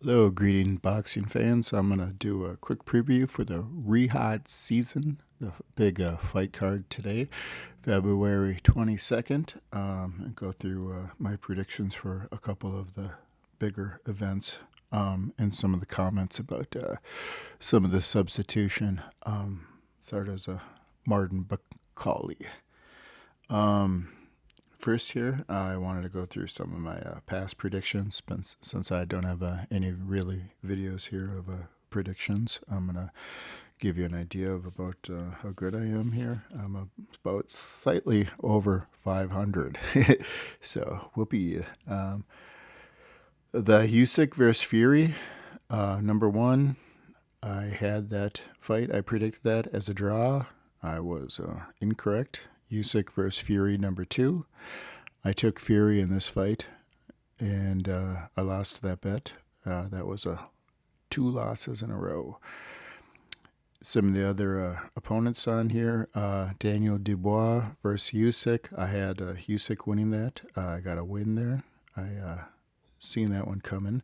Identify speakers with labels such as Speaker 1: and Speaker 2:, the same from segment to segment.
Speaker 1: Hello, greeting boxing fans. I'm going to do a quick preview for the Riyadh season, the big fight card today, February 22nd, and go through my predictions for a couple of the bigger events and some of the comments about some of the substitution. Start as a Martin Bakole. First here, I wanted to go through some of my past predictions, but since I don't have any really videos here of predictions, I'm going to give you an idea of about how good I am here. I'm about slightly over 500. So, whoopee. The Usyk versus Fury, number one, I had that fight. I predicted that as a draw. I was incorrect. Usyk versus Fury, number two. I took Fury in this fight, and I lost that bet. That was two losses in a row. Some of the other opponents on here, Daniel Dubois versus Usyk. I had Usyk winning that. I got a win there. I seen that one coming.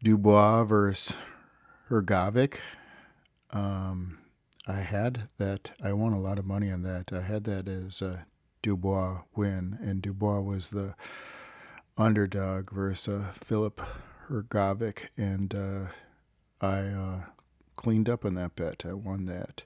Speaker 1: Dubois versus Hergovic. I had that. I won a lot of money on that. I had that as a Dubois win, and Dubois was the underdog versus Philip Hergovic, and I cleaned up on that bet. I won that.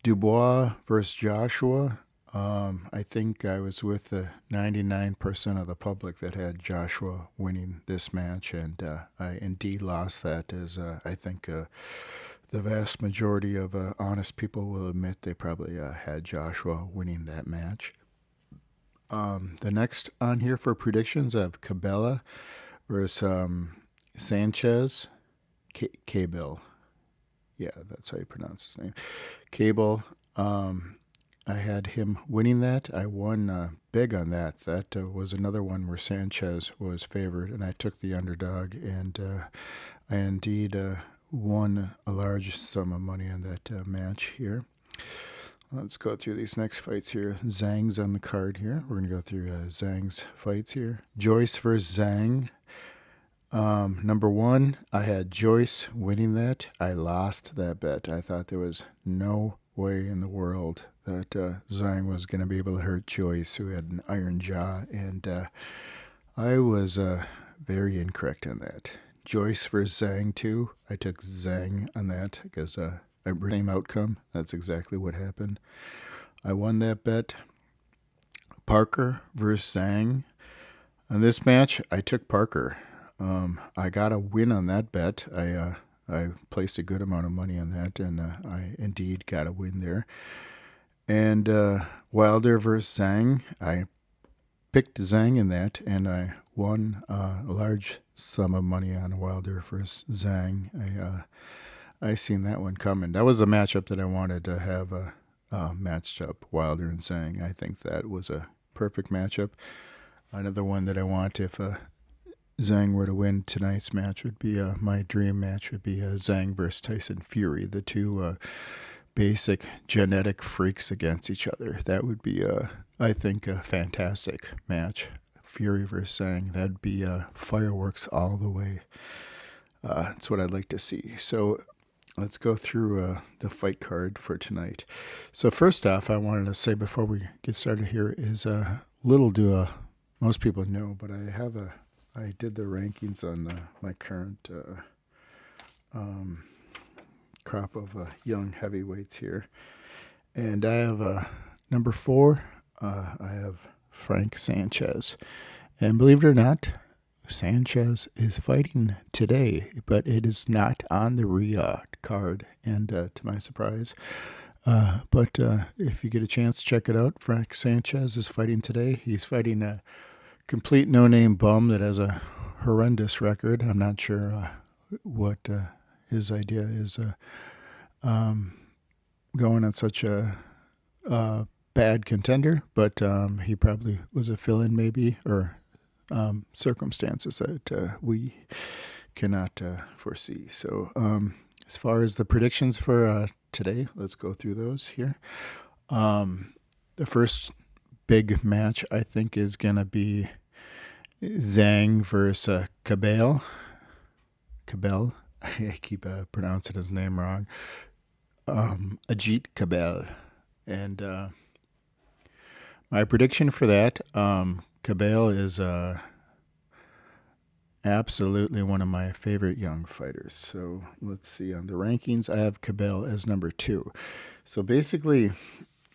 Speaker 1: Dubois versus Joshua. I think I was with the 99% of the public that had Joshua winning this match, and I indeed lost that, as I think the vast majority of honest people will admit they probably had Joshua winning that match. The next on here for predictions, I have Kayabel versus Sanchez. Kayabel. Yeah, that's how you pronounce his name. Kayabel. I had him winning that. I won big on that. That was another one where Sanchez was favored, and I took the underdog, and I indeed won a large sum of money on that match here. Let's go through these next fights here. Zhang's on the card here. We're going to go through Zhang's fights here. Joyce versus Zhang. Number one, I had Joyce winning that. I lost that bet. I thought there was no way in the world that Zhang was going to be able to hurt Joyce, who had an iron jaw, and I was very incorrect on that. Joyce versus Zhang too. I took Zhang on that because same outcome. That's exactly what happened. I won that bet. Parker versus Zhang. On this match, I took Parker. I got a win on that bet. I placed a good amount of money on that, and I indeed got a win there. And Wilder versus Zhang. I picked Zhang in that, and I won a large sum of money on Wilder versus Zhang. I seen that one coming. That was a matchup that I wanted to have matched up, Wilder and Zhang. I think that was a perfect matchup. Another one that I want, if Zhang were to win tonight's match, would be my dream match would be Zhang versus Tyson Fury, the two basic genetic freaks against each other. That would be, I think, a fantastic match. Fury versus Zhang. That'd be fireworks all the way. That's what I'd like to see. So let's go through the fight card for tonight. So first off, I wanted to say before we get started here is little do most people know, but I did the rankings on my current crop of young heavyweights here, and I have number 4. I have Frank Sanchez, and believe it or not, Sanchez is fighting today, but it is not on the Riyadh card, and to my surprise. But if you get a chance, check it out. Frank Sanchez is fighting today. He's fighting a complete no-name bum that has a horrendous record. I'm not sure what his idea is going on such a bad contender, but he probably was a fill-in maybe, or circumstances that we cannot foresee. So as far as the predictions for today, let's go through those here. The first big match I think is going to be Zhang versus Kayabel. Kayabel. I keep pronouncing his name wrong. Ajit Kayabel. And my prediction for that, Kayabel is absolutely one of my favorite young fighters. So let's see. On the rankings, I have Kayabel as number 2. So basically,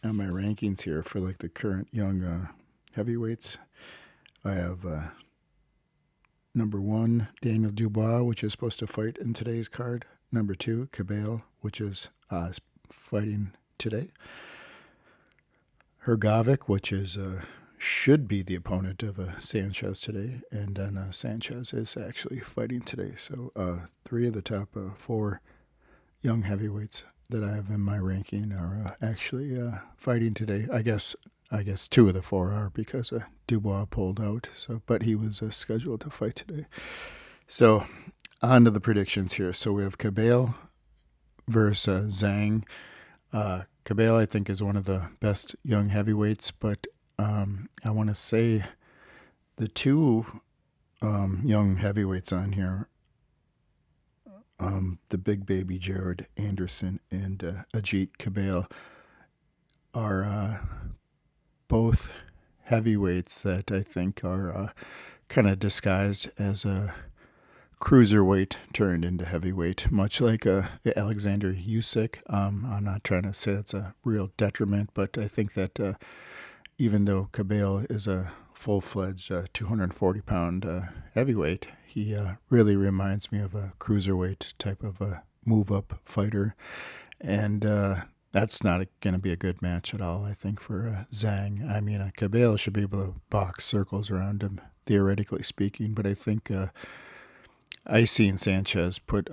Speaker 1: on my rankings here for like the current young heavyweights, I have number 1, Daniel Dubois, which is supposed to fight in today's card. Number 2, Kayabel, which is fighting today. Hrgovic, which is should be the opponent of Sanchez today, and then Sanchez is actually fighting today. So 3 of the top 4 young heavyweights that I have in my ranking are actually fighting today. I guess 2 of the 4 are because Dubois pulled out. So, but he was scheduled to fight today. So on to the predictions here. So we have Kayabel versus Zhang. Kayabel, I think, is one of the best young heavyweights, but I want to say the 2 young heavyweights on here, the big baby Jared Anderson and Ajit Kayabel, are both heavyweights that I think are kind of disguised as a cruiserweight turned into heavyweight, much like Alexander Usyk. I'm not trying to say it's a real detriment, but I think that even though Kayabel is a full-fledged 240-pound heavyweight, he really reminds me of a cruiserweight type of a move-up fighter, and that's not going to be a good match at all, I think, for Zhang. I mean, Kayabel should be able to box circles around him, theoretically speaking, but I think I seen Sanchez put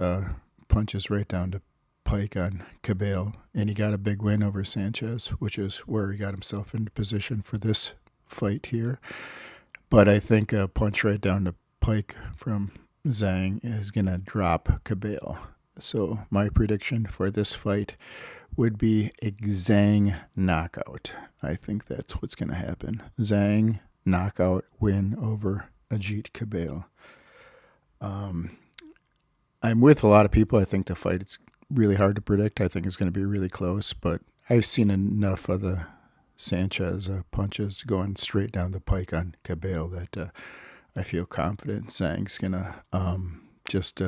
Speaker 1: punches right down to pike on Kayabel, and he got a big win over Sanchez, which is where he got himself into position for this fight here. But I think a punch right down to pike from Zhang is going to drop Kayabel. So my prediction for this fight would be a Zhang knockout. I think that's what's going to happen. Zhang knockout win over Ajit Kayabel. I'm with a lot of people. I think the fight is really hard to predict. I think it's going to be really close, but I've seen enough of the Sanchez punches going straight down the pike on Kayabel that I feel confident Zhang's going to just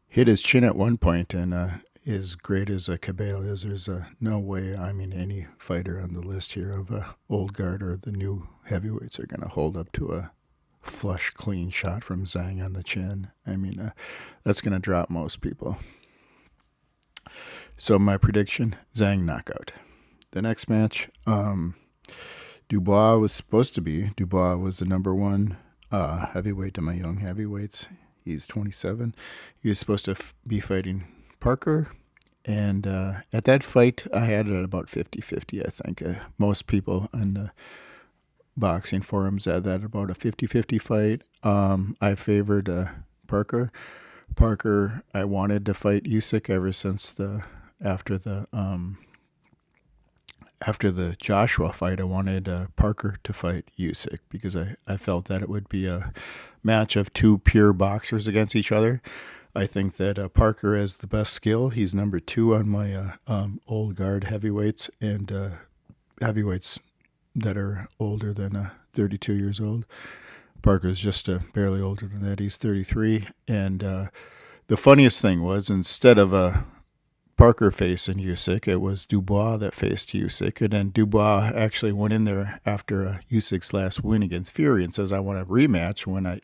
Speaker 1: hit his chin at one point, and as great as Kayabel is, there's no way, I mean, any fighter on the list here of old guard or the new heavyweights are going to hold up to a flush, clean shot from Zhang on the chin. I mean, that's going to drop most people. So my prediction, Zhang knockout. The next match, Dubois was the number 1 heavyweight to my young heavyweights. He's 27. He was supposed to be fighting Parker. And at that fight, I had it at about 50-50, I think. Most people in the boxing forums had that about a 50-50 fight. I favored Parker. I wanted to fight Usyk ever since after the Joshua fight. I wanted Parker to fight Usyk because I felt that it would be a match of 2 pure boxers against each other. I think that Parker has the best skill. He's number 2 on my old guard heavyweights and heavyweights that are older than 32 years old. Parker's just barely older than that. He's 33. And the funniest thing was, instead of Parker facing Usyk, it was Dubois that faced Usyk. And then Dubois actually went in there after Usyk's last win against Fury and says, I want a rematch. When I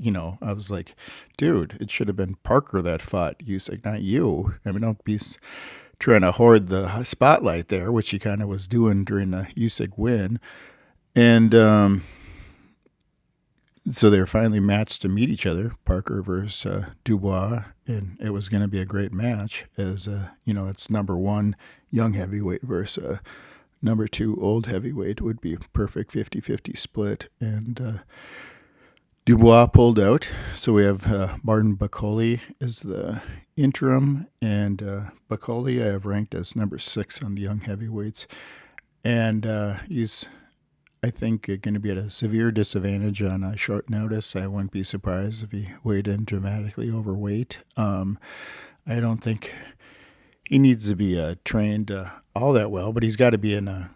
Speaker 1: was like, dude, it should have been Parker that fought Usyk, not you. I mean, don't be trying to hoard the spotlight there, which he kind of was doing during the Usyk win. And so they were finally matched to meet each other, Parker versus Dubois, and it was going to be a great match as, it's number 1 young heavyweight versus number 2 old heavyweight. It would be a perfect 50-50 split, and Dubois pulled out. So we have Martin Bakole as the interim, and Bakole I have ranked as number 6 on the young heavyweights, and he's I think, going to be at a severe disadvantage on short notice. I wouldn't be surprised if he weighed in dramatically overweight. I don't think he needs to be trained all that well, but he's got to be in a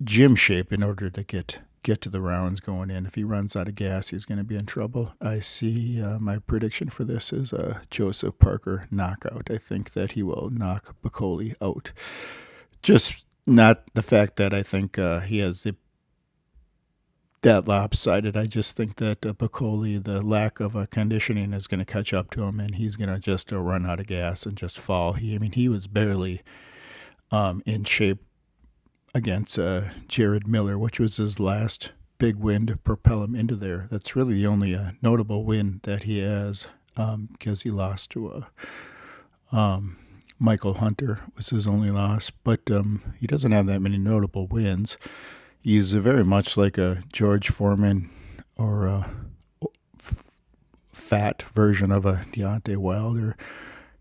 Speaker 1: gym shape in order to get to the rounds going in. If he runs out of gas, he's going to be in trouble. I see my prediction for this is a Joseph Parker knockout. I think that he will knock Bakole out. Just not the fact that I think he has that lopsided. I just think that Bakole, the lack of conditioning is going to catch up to him, and he's going to just run out of gas and just fall. He was barely in shape against Jared Miller, which was his last big win to propel him into there. That's really the only notable win that he has, because he lost to Michael Hunter was his only loss. But he doesn't have that many notable wins. He's very much like a George Foreman or a fat version of a Deontay Wilder.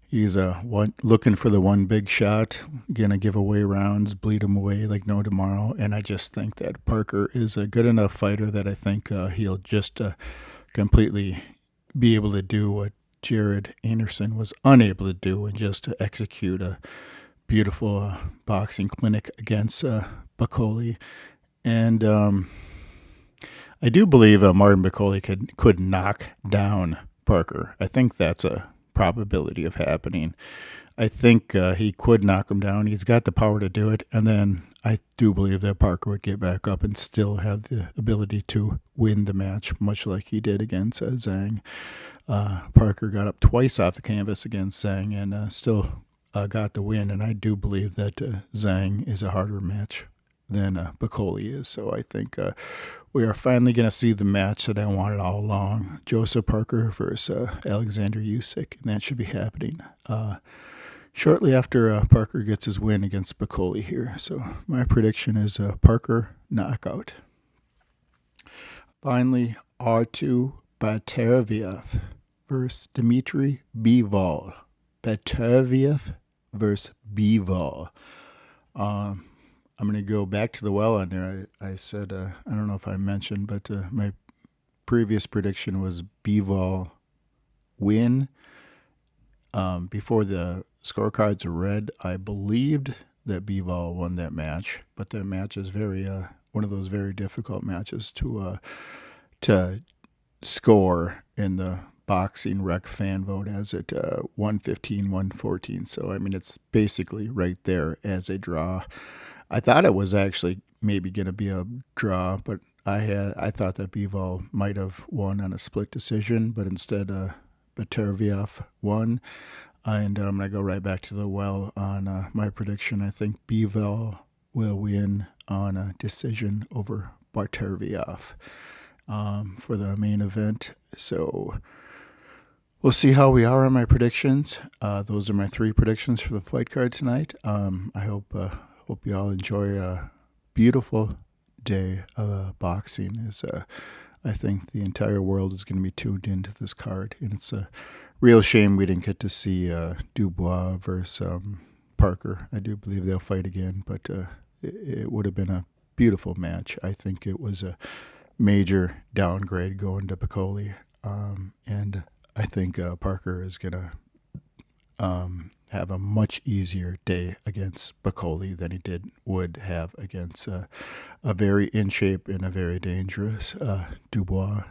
Speaker 1: He's looking for the one big shot, gonna give away rounds, bleed him away like no tomorrow. And I just think that Parker is a good enough fighter that I think he'll just completely be able to do what Jared Anderson was unable to do, and just to execute a beautiful boxing clinic against Bakole. And I do believe Martin Bakole could knock down Parker. I think that's a probability of happening. I think he could knock him down. He's got the power to do it. And then I do believe that Parker would get back up and still have the ability to win the match, much like he did against Zhang. Parker got up twice off the canvas against Zhang and still got the win. And I do believe that Zhang is a harder match than Bakole is. So I think we are finally going to see the match that I wanted all along. Joseph Parker versus Alexander Usyk, and that should be happening shortly after Parker gets his win against Bakole here. So my prediction is Parker knockout. Finally, R2 Beterbiev versus Dmitry Bivol. Beterbiev versus Bivol. I'm going to go back to the well on there. I said, I don't know if I mentioned, but my previous prediction was Bivol win. Before the scorecards are read, I believed that Bivol won that match, but that match is very one of those very difficult matches to score in the Boxing Rec fan vote, as it 115, 114. So, I mean, it's basically right there as a draw. I thought it was actually maybe going to be a draw, but I thought that Bivol might have won on a split decision, but instead Beterbiev won. And I'm going to go right back to the well on my prediction. I think Bivol will win on a decision over Beterbiev for the main event. So we'll see how we are on my predictions. Those are my 3 predictions for the fight card tonight. I hope you all enjoy a beautiful day of boxing. I think the entire world is going to be tuned into this card, and it's a real shame we didn't get to see Dubois versus Parker. I do believe they'll fight again, but it would have been a beautiful match. I think it was a major downgrade going to Bakole, and I think Parker is going to have a much easier day against Bakole than he would have against a very in shape and a very dangerous Dubois.